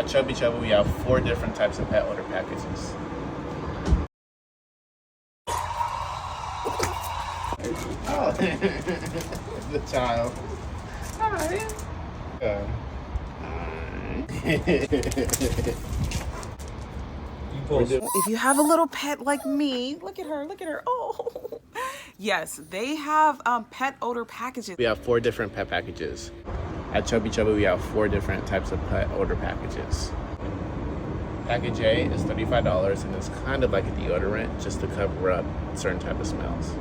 At Chubby Chubby, we have 4 different types of pet odor packages. Oh, the child. Hi. If you have a little pet like me, look at her, look at her. Oh, yes, they have pet odor packages. We have 4 different pet packages. At Chubby Chubby, we have 4 different types of pet odor packages. Package A is $35 and it's kind of like a deodorant just to cover up certain type of smells.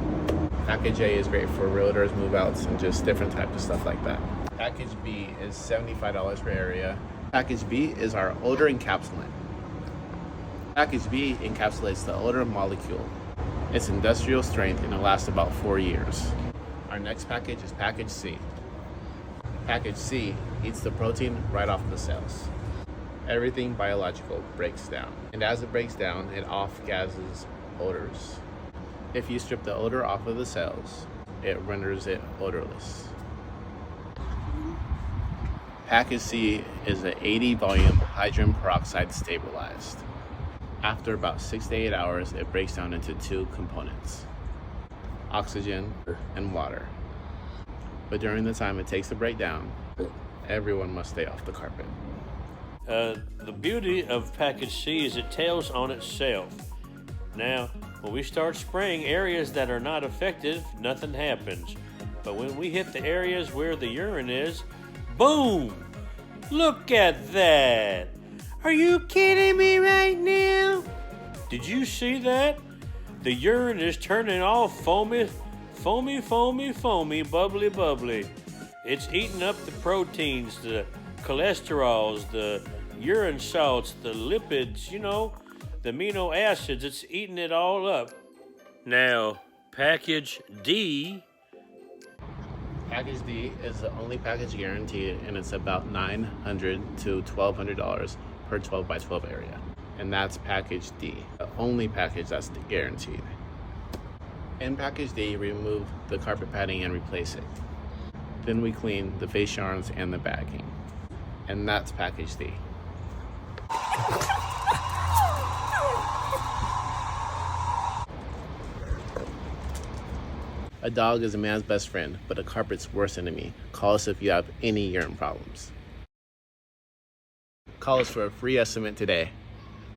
Package A is great for realtors, move-outs, and just different types of stuff like that. Package B is $75 per area. Package B is our odor encapsulant. Package B encapsulates the odor molecule. It's industrial strength and it lasts about 4 years. Our next package is Package C. Package C eats the protein right off the cells. Everything biological breaks down, and as it breaks down, it off-gases odors. If you strip the odor off of the cells, it renders it odorless. Package C is an 80 volume hydrogen peroxide stabilized. After about 6 to 8 hours, it breaks down into 2 components, oxygen and water. But during the time it takes to break down, everyone must stay off the carpet. The beauty of Package C is it tells on itself. Now, when we start spraying areas that are not effective, nothing happens. But when we hit the areas where the urine is, boom! Look at that! Are you kidding me right now? Did you see that? The urine is turning all foamy, bubbly. It's eating up the proteins, the cholesterols, the urine salts, the lipids, the amino acids. It's eating it all up. Now, Package D. Package D is the only package guaranteed, and it's about $900 to $1,200 per 12 by 12 area. And that's Package D, the only package that's guaranteed. In Package D, we remove the carpet padding and replace it. Then we clean the face yarns and the bagging. And that's Package D. A dog is a man's best friend, but a carpet's worst enemy. Call us if you have any urine problems. Call us for a free estimate today.